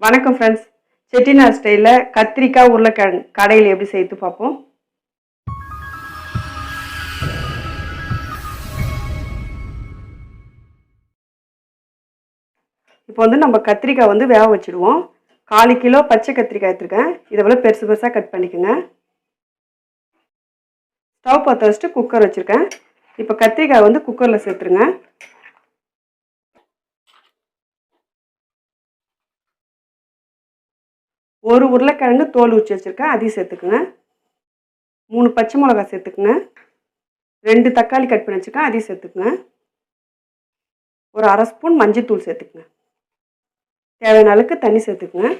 வணக்கம் ஃப்ரெண்ட்ஸ். செட்டிநாடு ஸ்டைலில் கத்திரிக்காய் உருளைக்கிழங்கு கடையில் எப்படி செய்து பார்ப்போம். இப்போ நம்ம கத்திரிக்காய் வேக வச்சுடுவோம். 1/4 கிலோ பச்சை கத்திரிக்காய் எடுத்துருக்கேன். இதை போல் பெருசு பெருசாக கட் பண்ணிக்கோங்க. ஸ்டவ் பற்ற வச்சுட்டு குக்கர் வச்சுருக்கேன். இப்போ கத்திரிக்காய் குக்கரில் சேர்த்துருங்க. ஒரு உருளைக்கிழங்கு தோல் உரிச்சு வச்சுருக்கேன், அதையும் சேர்த்துக்குங்க. 3 பச்சை மிளகாய் சேர்த்துக்குங்க. 2 தக்காளி கட் பண்ணி வச்சுருக்கேன், அதையும் சேர்த்துக்குங்க. ஒரு 1/2 ஸ்பூன் மஞ்சள்தூள் சேர்த்துக்குங்க. தேவையான அளவுக்கு தண்ணி சேர்த்துக்குங்க.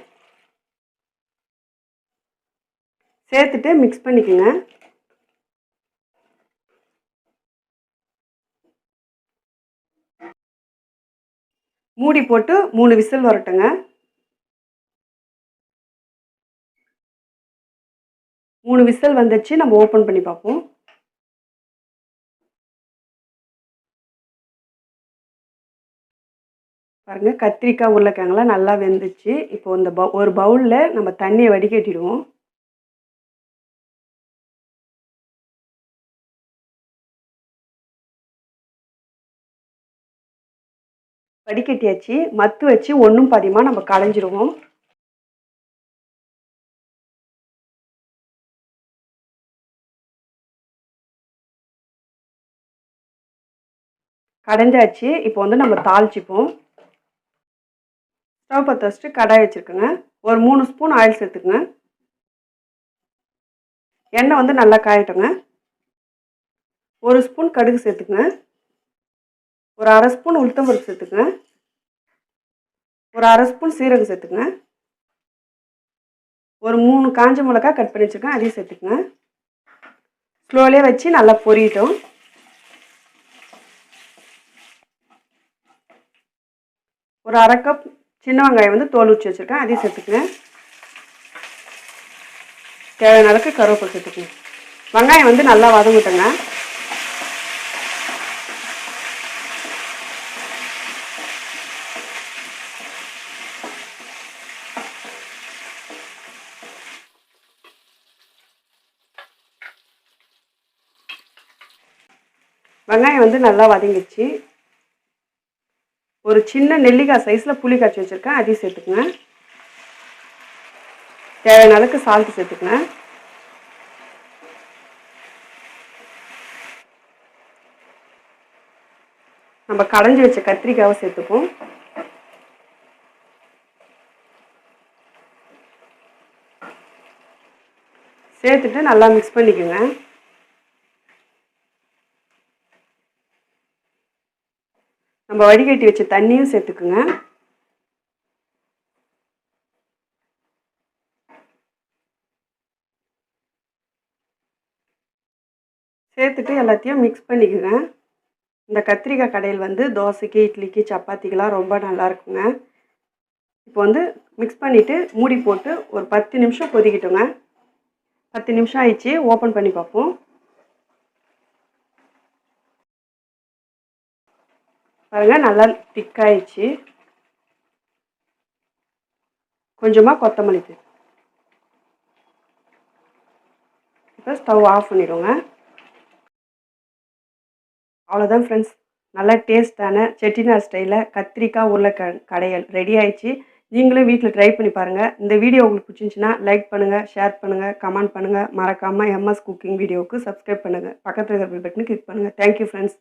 சேர்த்துட்டு மிக்ஸ் பண்ணிக்கோங்க. மூடி போட்டு 3 விசில் வரட்டுங்க. 3 விசில் வந்துச்சு. நம்ம ஓப்பன் பண்ணி பார்ப்போம். பாருங்கள், கத்திரிக்காய் உருளைக்கிழங்குலாம் நல்லா வெந்துச்சு. இப்போ இந்த ஒரு பவுலில் நம்ம தண்ணியை வடிகட்டிடுவோம். வடிகட்டியாச்சு. மத்து வச்சு ஒன்றும் பாதியமாக நம்ம களைஞ்சிருவோம். கடைஞ்சாச்சு. இப்போ நம்ம தாளிச்சிப்போம். ஸ்டவ் பற்ற வச்சுட்டு கடாய் வச்சுருக்கோங்க. ஒரு 3 ஸ்பூன் ஆயில் சேர்த்துக்குங்க. எண்ணெய் நல்லா காயட்டுங்க. 1 ஸ்பூன் கடுகு சேர்த்துக்குங்க. ஒரு 1/2 ஸ்பூன் உளுத்தம்பருப்பு சேர்த்துக்குங்க. ஒரு 1/2 ஸ்பூன் சீரகம் சேர்த்துக்குங்க. ஒரு 3 காஞ்ச மிளகாய் கட் பண்ணி வச்சுருக்கேன், அதையும் சேர்த்துக்குங்க. ஸ்லோலியே வச்சு நல்லா பொரியட்டும். ஒரு 1/2 கப் சின்ன வெங்காயம் தோல் உரிச்சு வச்சுருக்கேன், அதையும் சேர்த்துக்குங்க. தேவையான அளவுக்கு கருவேப்பிலை சேர்த்துக்குங்க. வெங்காயம் நல்லா வதங்கிட்டோங்க. வெங்காயம் நல்லா வதங்கிடுச்சு. ஒரு சின்ன நெல்லிக்காய் சைஸில் புளி காய்ச்சி வச்சுருக்கேன், அதையும் சேர்த்துக்குங்க. தேவையான அளவுக்கு சால்ட்டு சேர்த்துக்குங்க. நம்ம களைஞ்சி வச்ச கத்திரிக்காவை சேர்த்துப்போம். சேர்த்துட்டு நல்லா மிக்ஸ் பண்ணிக்கோங்க. நம்ம வடிகட்டி வச்ச தண்ணியும் சேர்த்துக்குங்க. சேர்த்துட்டு எல்லாத்தையும் மிக்ஸ் பண்ணிக்கோங்க. இந்த கத்திரிக்காய் கடையில் தோசைக்கு, இட்லிக்கு, சப்பாத்திக்கெலாம் ரொம்ப நல்லா இருக்குங்க. இப்போ மிக்ஸ் பண்ணிவிட்டு மூடி போட்டு ஒரு 10 நிமிஷம் கொதிக்கிட்டோங்க. 10 நிமிஷம் ஆயிடுச்சு. ஓப்பன் பண்ணி பார்ப்போம். பாருங்கள், நல்லா திக்காயிடுச்சு. கொஞ்சமாக கொத்தமல்லி தூள். இப்போ ஸ்டவ் ஆஃப் பண்ணிடுவோங்க. அவ்வளோதான் ஃப்ரெண்ட்ஸ். நல்லா டேஸ்ட்டான செட்டிநாடு ஸ்டைலில் கத்திரிக்காய் உருளைக்கிழங்கு கடையல் ரெடி ஆயிடுச்சு. நீங்களும் வீட்டில் ட்ரை பண்ணி பாருங்கள். இந்த வீடியோ உங்களுக்கு பிடிச்சிருந்துச்சின்னா லைக் பண்ணுங்கள், ஷேர் பண்ணுங்கள், கமெண்ட் பண்ணுங்கள். மறக்காமல் MS குக்கிங் வீடியோவுக்கு சப்ஸ்கிரைப் பண்ணுங்கள். பக்கத்தில் இருக்கிற பெல் பட்டனை கிளிக் பண்ணுங்கள். Thank you friends.